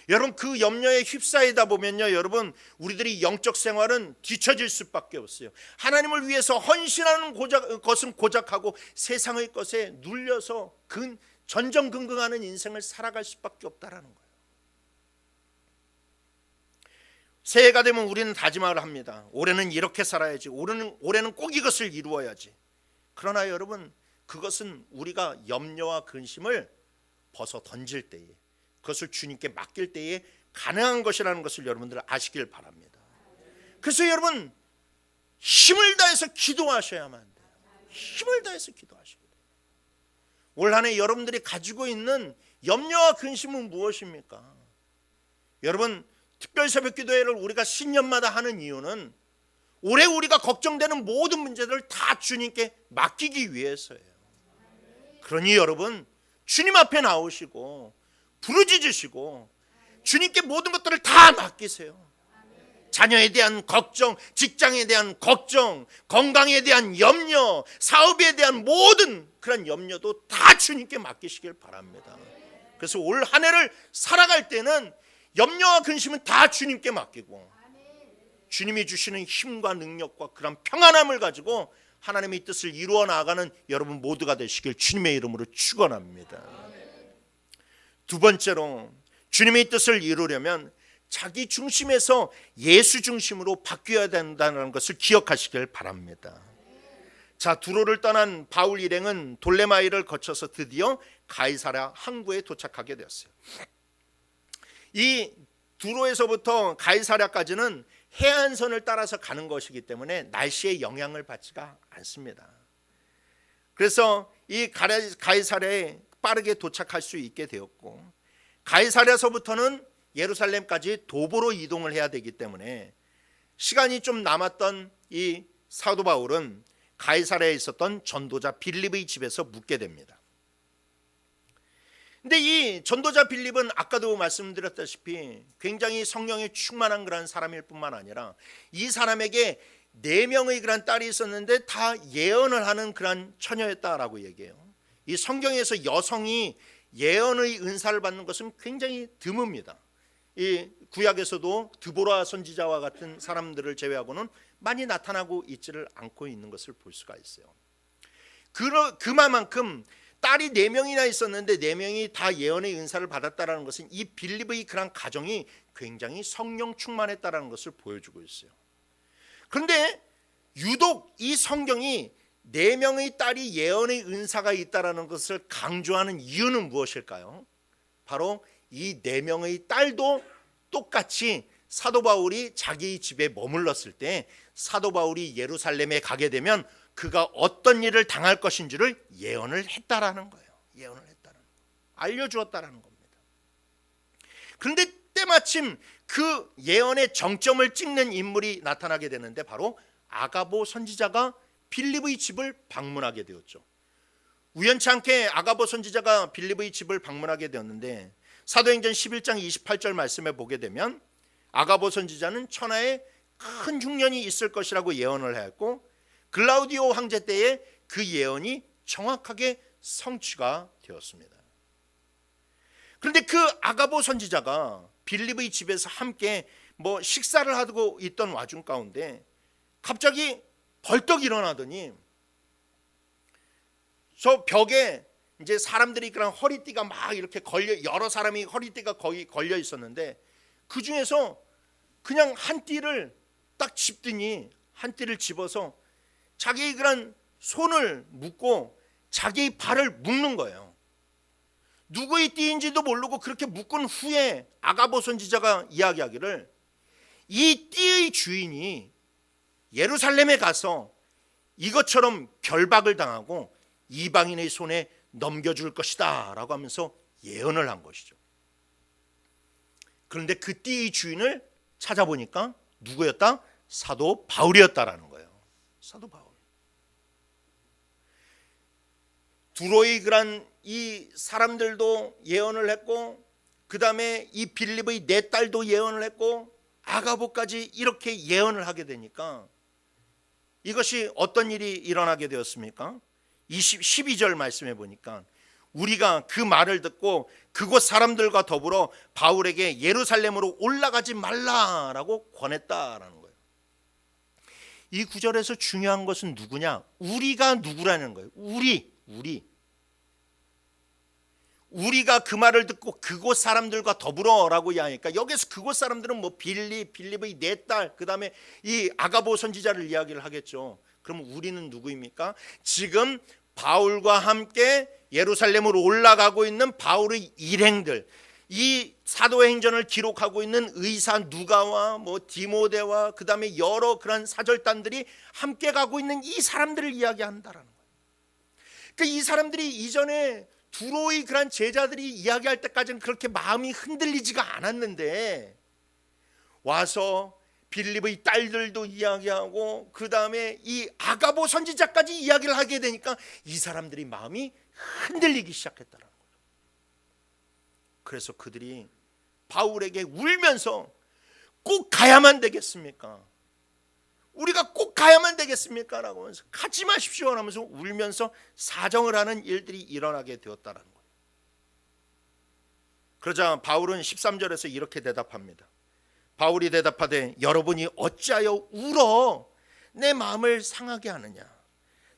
여러분, 그 염려에 휩싸이다 보면요, 여러분, 우리들이 영적 생활은 뒤처질 수밖에 없어요. 하나님을 위해서 헌신하는 것은 고작하고 세상의 것에 눌려서 전전긍긍하는 인생을 살아갈 수밖에 없다라는 거예요. 새해가 되면 우리는 다짐을 합니다. 올해는 이렇게 살아야지. 올해는 꼭 이것을 이루어야지. 그러나 여러분, 그것은 우리가 염려와 근심을 벗어 던질 때에, 그것을 주님께 맡길 때에 가능한 것이라는 것을 여러분들 아시길 바랍니다. 그래서 여러분, 힘을 다해서 기도하셔야만 돼요. 힘을 다해서 기도하셔야 돼요. 올 한 해 여러분들이 가지고 있는 염려와 근심은 무엇입니까? 여러분, 특별 새벽 기도회를 우리가 신년마다 하는 이유는 올해 우리가 걱정되는 모든 문제들을 다 주님께 맡기기 위해서예요. 그러니 여러분, 주님 앞에 나오시고 부르짖으시고 주님께 모든 것들을 다 맡기세요. 자녀에 대한 걱정, 직장에 대한 걱정, 건강에 대한 염려, 사업에 대한 모든 그런 염려도 다 주님께 맡기시길 바랍니다. 그래서 올 한 해를 살아갈 때는 염려와 근심은 다 주님께 맡기고 주님이 주시는 힘과 능력과 그런 평안함을 가지고 하나님의 뜻을 이루어 나가는 여러분 모두가 되시길 주님의 이름으로 축원합니다. 두 번째로 주님의 뜻을 이루려면 자기 중심에서 예수 중심으로 바뀌어야 된다는 것을 기억하시길 바랍니다. 자, 두로를 떠난 바울 일행은 돌레마이를 거쳐서 드디어 가이사랴 항구에 도착하게 되었어요. 이 두로에서부터 가이사랴까지는 해안선을 따라서 가는 것이기 때문에 날씨에 영향을 받지가 않습니다. 그래서 이 가이사랴에 빠르게 도착할 수 있게 되었고, 가이사랴서부터는 예루살렘까지 도보로 이동을 해야 되기 때문에 시간이 좀 남았던 이 사도 바울은 가이사랴에 있었던 전도자 빌립의 집에서 묵게 됩니다. 근데 이 전도자 빌립은 아까도 말씀드렸다시피 굉장히 성령에 충만한 그런 사람일 뿐만 아니라 이 사람에게 4명의 그런 딸이 있었는데 다 예언을 하는 그런 처녀였다라고 얘기해요. 이 성경에서 여성이 예언의 은사를 받는 것은 굉장히 드뭅니다. 이 구약에서도 드보라 선지자와 같은 사람들을 제외하고는 많이 나타나고 있지를 않고 있는 것을 볼 수가 있어요. 그만큼 딸이 4명이나 있었는데 4명이 다 예언의 은사를 받았다라는 것은 이 빌립의 그런 가정이 굉장히 성령 충만했다라는 것을 보여주고 있어요. 그런데 유독 이 성경이 4명의 딸이 예언의 은사가 있다라는 것을 강조하는 이유는 무엇일까요? 바로 이 4명의 딸도 똑같이 사도 바울이 자기 집에 머물렀을 때 사도 바울이 예루살렘에 가게 되면 그가 어떤 일을 당할 것인지를 예언을 했다라는 거예요. 예언을 했다라는 거. 알려주었다라는 겁니다. 그런데 때마침 그 예언의 정점을 찍는 인물이 나타나게 되는데 바로 아가보 선지자가 빌립의 집을 방문하게 되었죠. 우연치 않게 아가보 선지자가 빌립의 집을 방문하게 되었는데 사도행전 11장 28절 말씀에 보게 되면 아가보 선지자는 천하에 큰 흉년이 있을 것이라고 예언을 하였고 글라우디오 황제 때에 그 예언이 정확하게 성취가 되었습니다. 그런데 그 아가보 선지자가 빌립의 집에서 함께 식사를 하고 있던 와중 가운데 갑자기 벌떡 일어나더니 저 벽에 이제 사람들이 그런 허리띠가 막 이렇게 여러 사람이 허리띠가 거의 걸려 있었는데 그 중에서 그냥 한 띠를 딱 집더니 한 띠를 집어서 자기 그런 손을 묶고 자기 발을 묶는 거예요. 누구의 띠인지도 모르고 그렇게 묶은 후에 아가보 선지자가 이야기하기를 이 띠의 주인이 예루살렘에 가서 이것처럼 결박을 당하고 이방인의 손에 넘겨줄 것이다 라고 하면서 예언을 한 것이죠. 그런데 그 띠의 주인을 찾아보니까 누구였다? 사도 바울이었다라는 거예요. 사도 바울. 두로의 그런 이 사람들도 예언을 했고 그 다음에 이 빌립의 4딸도 예언을 했고 아가보까지 이렇게 예언을 하게 되니까 이것이 어떤 일이 일어나게 되었습니까? 12절 말씀해 보니까 우리가 그 말을 듣고 그곳 사람들과 더불어 바울에게 예루살렘으로 올라가지 말라라고 권했다라는 거예요. 이 구절에서 중요한 것은 누구냐? 우리가 누구라는 거예요. 우리가 그 말을 듣고 그곳 사람들과 더불어라고 이야기하니까 여기서 그곳 사람들은 빌립의 4딸 그 다음에 이 아가보 선지자를 이야기를 하겠죠. 그럼 우리는 누구입니까? 지금 바울과 함께 예루살렘으로 올라가고 있는 바울의 일행들, 이 사도행전을 기록하고 있는 의사 누가와 디모데와 그 다음에 여러 그런 사절단들이 함께 가고 있는 이 사람들을 이야기한다라는 거예요. 그러니까 이 사람들이 이전에 두로의 그런 제자들이 이야기할 때까지는 그렇게 마음이 흔들리지가 않았는데 와서 빌립의 딸들도 이야기하고 그 다음에 이 아가보 선지자까지 이야기를 하게 되니까 이 사람들이 마음이 흔들리기 시작했다는 거예요. 그래서 그들이 바울에게 울면서 꼭 가야만 되겠습니까? 우리가 꼭 가야만 되겠습니까? 라고 하면서 가지 마십시오 하면서 울면서 사정을 하는 일들이 일어나게 되었다는 거예요. 그러자 바울은 13절에서 이렇게 대답합니다. 바울이 대답하되 여러분이 어찌하여 울어 내 마음을 상하게 하느냐.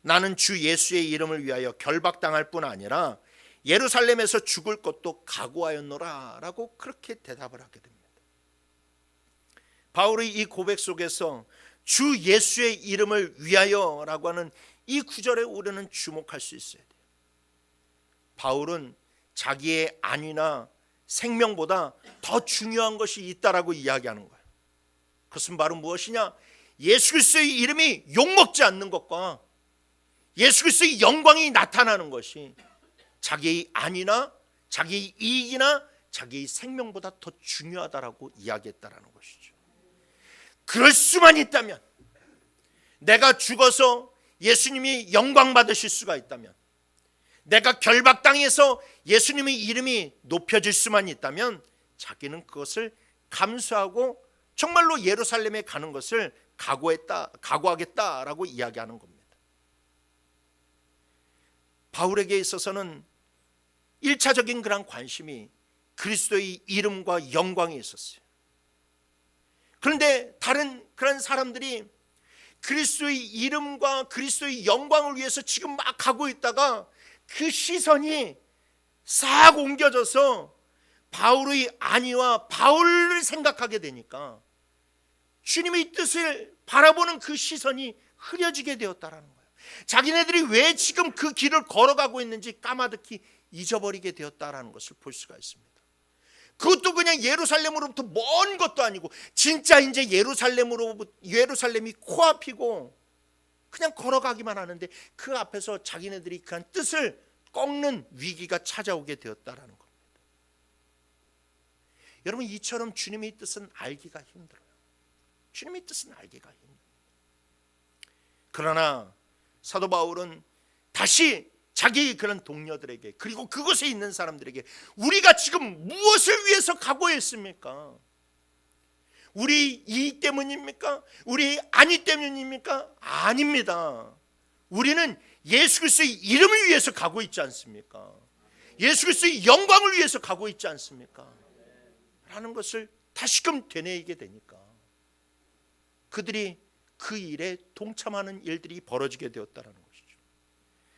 나는 주 예수의 이름을 위하여 결박당할 뿐 아니라 예루살렘에서 죽을 것도 각오하였노라 라고 그렇게 대답을 하게 됩니다. 바울의 이 고백 속에서 주 예수의 이름을 위하여 라고 하는 이 구절에 우리는 주목할 수 있어야 돼요. 바울은 자기의 안위나 생명보다 더 중요한 것이 있다라고 이야기하는 거예요. 그것은 바로 무엇이냐? 예수 그리스도의 이름이 욕먹지 않는 것과 예수 그리스도의 영광이 나타나는 것이 자기의 안위나 자기의 이익이나 자기의 생명보다 더 중요하다라고 이야기했다라는 것이죠. 그럴 수만 있다면, 내가 죽어서 예수님이 영광 받으실 수가 있다면, 내가 결박당해서 예수님의 이름이 높여질 수만 있다면 자기는 그것을 감수하고 정말로 예루살렘에 가는 것을 각오하겠다라고 이야기하는 겁니다. 바울에게 있어서는 1차적인 그런 관심이 그리스도의 이름과 영광이 있었어요. 그런데 다른 그런 사람들이 그리스도의 이름과 그리스도의 영광을 위해서 지금 막 가고 있다가 그 시선이 싹 옮겨져서 바울의 안위와 바울을 생각하게 되니까 주님의 뜻을 바라보는 그 시선이 흐려지게 되었다라는 거예요. 자기네들이 왜 지금 그 길을 걸어가고 있는지 까마득히 잊어버리게 되었다라는 것을 볼 수가 있습니다. 그것도 그냥 예루살렘으로부터 먼 것도 아니고 진짜 이제 예루살렘이 코앞이고 그냥 걸어가기만 하는데 그 앞에서 자기네들이 그한 뜻을 꺾는 위기가 찾아오게 되었다라는 겁니다. 여러분, 이처럼 주님의 뜻은 알기가 힘들어요. 주님의 뜻은 알기가 힘들어요. 그러나 사도 바울은 다시 자기 그런 동료들에게, 그리고 그곳에 있는 사람들에게 우리가 지금 무엇을 위해서 각오했습니까? 우리 이익 때문입니까? 우리 안위 때문입니까? 아닙니다. 우리는 예수 그리스도의 이름을 위해서 가고 있지 않습니까? 예수 그리스도의 영광을 위해서 가고 있지 않습니까? 라는 것을 다시금 되뇌이게 되니까 그들이 그 일에 동참하는 일들이 벌어지게 되었다는 것이죠.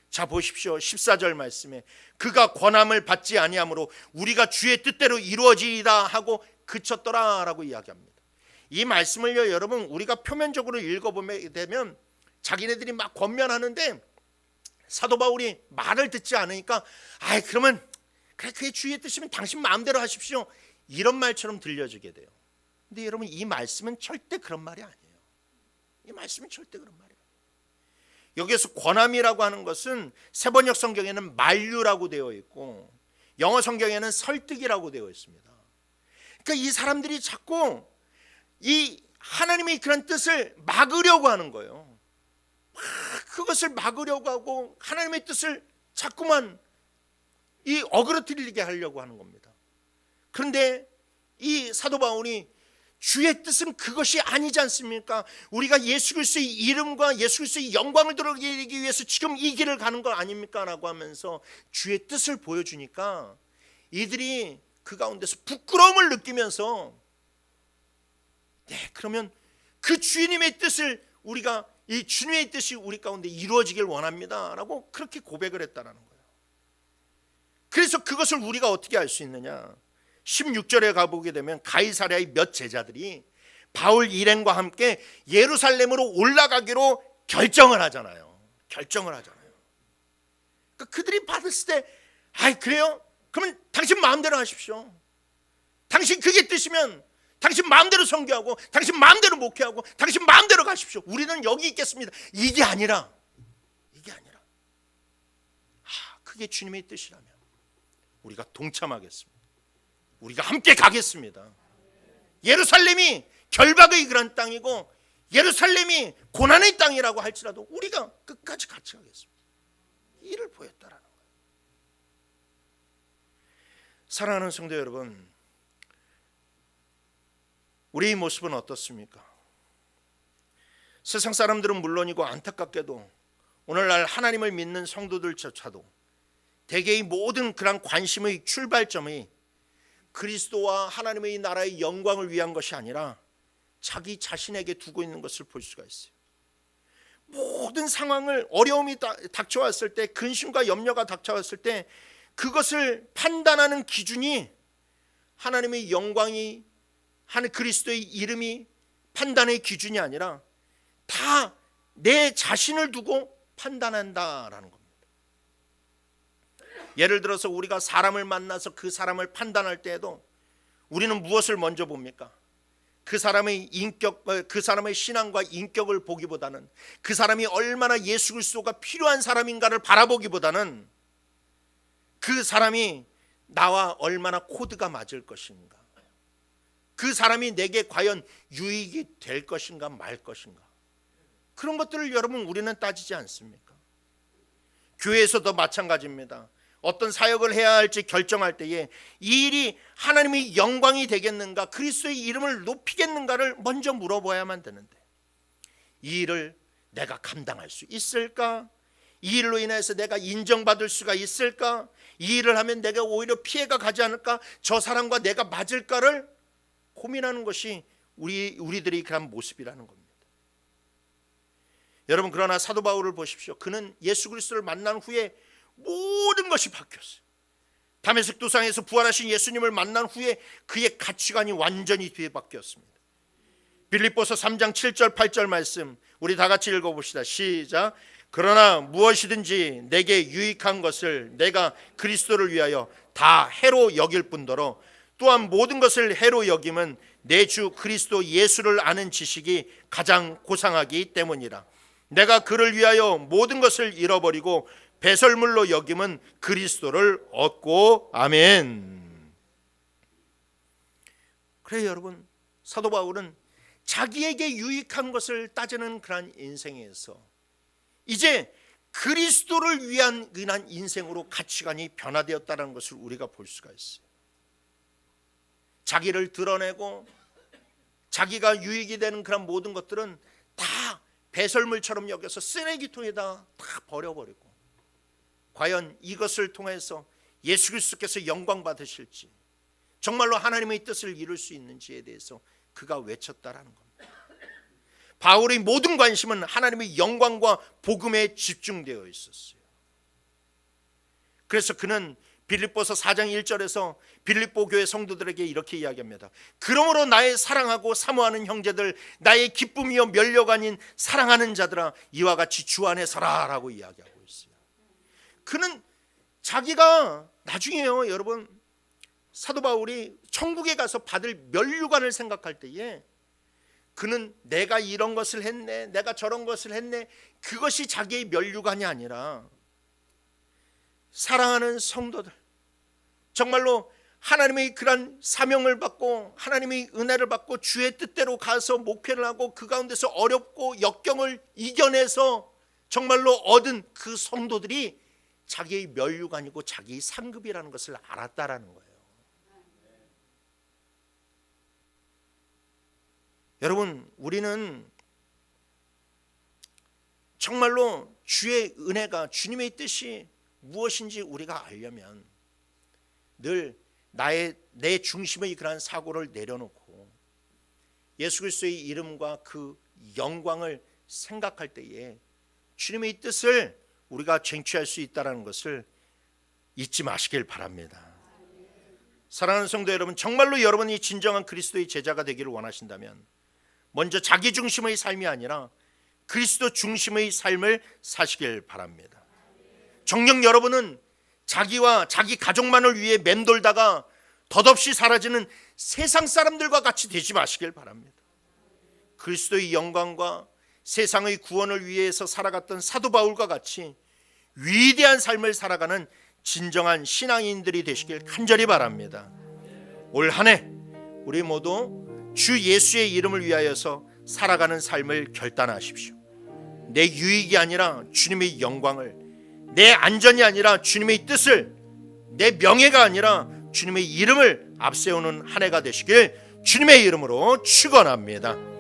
자, 보십시오. 14절 말씀에 그가 권함을 받지 아니하므로 우리가 주의 뜻대로 이루어지리다 하고 그쳤더라라고 이야기합니다. 이 말씀을요, 여러분, 우리가 표면적으로 읽어보게 되면 자기네들이 막 권면하는데 사도 바울이 말을 듣지 않으니까 그러면 그래, 그게 주의 뜻이면 당신 마음대로 하십시오, 이런 말처럼 들려지게 돼요. 근데 여러분, 이 말씀은 절대 그런 말이 아니에요. 이 말씀은 절대 그런 말이 아니에요. 여기에서 권함이라고 하는 것은 세번역 성경에는 만류라고 되어 있고 영어 성경에는 설득이라고 되어 있습니다. 그러니까 이 사람들이 자꾸 이 하나님의 그런 뜻을 막으려고 하는 거예요. 그것을 막으려고 하고 하나님의 뜻을 자꾸만 이 어그러뜨리게 하려고 하는 겁니다. 그런데 이 사도 바울이 주의 뜻은 그것이 아니지 않습니까? 우리가 예수 그리스도의 이름과 예수 그리스도의 영광을 드러내기 위해서 지금 이 길을 가는 거 아닙니까? 라고 하면서 주의 뜻을 보여주니까 이들이 그 가운데서 부끄러움을 느끼면서 그러면 그 주님의 뜻을 우리가, 이 주님의 뜻이 우리 가운데 이루어지길 원합니다 라고 그렇게 고백을 했다는 거예요. 그래서 그것을 우리가 어떻게 알 수 있느냐? 16절에 가보게 되면 가이사랴의 몇 제자들이 바울 일행과 함께 예루살렘으로 올라가기로 결정을 하잖아요. 그러니까 그들이 받았을 때 그래요? 그러면 당신 마음대로 하십시오. 당신 그게 뜻이면 당신 마음대로 선교하고 당신 마음대로 목회하고 당신 마음대로 가십시오. 우리는 여기 있겠습니다. 이게 아니라 그게 주님의 뜻이라면 우리가 동참하겠습니다. 우리가 함께 가겠습니다. 예루살렘이 결박의 그런 땅이고 예루살렘이 고난의 땅이라고 할지라도 우리가 끝까지 같이 가겠습니다. 이를 보였다라는 거예요. 사랑하는 성도 여러분, 우리의 모습은 어떻습니까? 세상 사람들은 물론이고 안타깝게도 오늘날 하나님을 믿는 성도들조차도 대개의 모든 그런 관심의 출발점이 그리스도와 하나님의 나라의 영광을 위한 것이 아니라 자기 자신에게 두고 있는 것을 볼 수가 있어요. 모든 상황을, 어려움이 닥쳐왔을 때, 근심과 염려가 닥쳐왔을 때 그것을 판단하는 기준이 하나님의 영광이, 하는 그리스도의 이름이 판단의 기준이 아니라 다 내 자신을 두고 판단한다라는 겁니다. 예를 들어서 우리가 사람을 만나서 그 사람을 판단할 때에도 우리는 무엇을 먼저 봅니까? 그 사람의 인격, 그 사람의 신앙과 인격을 보기보다는 그 사람이 얼마나 예수 그리스도가 필요한 사람인가를 바라보기보다는 그 사람이 나와 얼마나 코드가 맞을 것인가, 그 사람이 내게 과연 유익이 될 것인가 말 것인가, 그런 것들을 여러분 우리는 따지지 않습니까? 교회에서도 마찬가지입니다. 어떤 사역을 해야 할지 결정할 때에 이 일이 하나님의 영광이 되겠는가, 그리스도의 이름을 높이겠는가를 먼저 물어봐야만 되는데, 이 일을 내가 감당할 수 있을까? 이 일로 인해서 내가 인정받을 수가 있을까? 이 일을 하면 내가 오히려 피해가 가지 않을까? 저 사람과 내가 맞을까를 고민하는 것이 우리들의 그런 모습이라는 겁니다. 여러분, 그러나 사도 바울을 보십시오. 그는 예수 그리스도를 만난 후에 모든 것이 바뀌었어요. 다메섹 도상에서 부활하신 예수님을 만난 후에 그의 가치관이 완전히 뒤바뀌었습니다. 빌립보서 3장 7절 8절 말씀 우리 다 같이 읽어봅시다. 시작. 그러나 무엇이든지 내게 유익한 것을 내가 그리스도를 위하여 다 해로 여길 뿐더러 또한 모든 것을 해로 여김은 내 주 그리스도 예수를 아는 지식이 가장 고상하기 때문이라. 내가 그를 위하여 모든 것을 잃어버리고 배설물로 여김은 그리스도를 얻고. 아멘. 그래 여러분, 사도 바울은 자기에게 유익한 것을 따지는 그런 인생에서 이제 그리스도를 위한 인생으로 가치관이 변화되었다는 것을 우리가 볼 수가 있어요. 자기를 드러내고 자기가 유익이 되는 그런 모든 것들은 다 배설물처럼 여겨서 쓰레기통에다 다 버려버리고, 과연 이것을 통해서 예수 그리스도께서 영광 받으실지, 정말로 하나님의 뜻을 이룰 수 있는지에 대해서 그가 외쳤다라는 겁니다. 바울의 모든 관심은 하나님의 영광과 복음에 집중되어 있었어요. 그래서 그는 빌립보서 4장 1절에서 빌립보 교회 성도들에게 이렇게 이야기합니다. 그러므로 나의 사랑하고 사모하는 형제들, 나의 기쁨이요 면류가 아닌 사랑하는 자들아, 이와 같이 주 안에 서라 라고 이야기하고 있어요. 그는 자기가 나중에요, 여러분, 사도 바울이 천국에 가서 받을 면류관을 생각할 때에 그는 내가 이런 것을 했네, 내가 저런 것을 했네, 그것이 자기의 면류관이 아니라 사랑하는 성도들, 정말로 하나님의 그런 사명을 받고 하나님의 은혜를 받고 주의 뜻대로 가서 목회를 하고 그 가운데서 어렵고 역경을 이겨내서 정말로 얻은 그 성도들이 자기의 면류관이고 자기의 상급이라는 것을 알았다라는 거예요. 여러분, 우리는 정말로 주의 은혜가, 주님의 뜻이 무엇인지 우리가 알려면 늘 내 중심의 그러한 사고를 내려놓고 예수 그리스도의 이름과 그 영광을 생각할 때에 주님의 뜻을 우리가 쟁취할 수 있다는 것을 잊지 마시길 바랍니다. 사랑하는 성도 여러분, 정말로 여러분이 진정한 그리스도의 제자가 되기를 원하신다면 먼저 자기 중심의 삶이 아니라 그리스도 중심의 삶을 사시길 바랍니다. 정녕 여러분은 자기와 자기 가족만을 위해 맴돌다가 덧없이 사라지는 세상 사람들과 같이 되지 마시길 바랍니다. 그리스도의 영광과 세상의 구원을 위해서 살아갔던 사도 바울과 같이 위대한 삶을 살아가는 진정한 신앙인들이 되시길 간절히 바랍니다. 올 한 해 우리 모두 주 예수의 이름을 위하여서 살아가는 삶을 결단하십시오. 내 유익이 아니라 주님의 영광을, 내 안전이 아니라 주님의 뜻을, 내 명예가 아니라 주님의 이름을 앞세우는 한 해가 되시길 주님의 이름으로 축원합니다.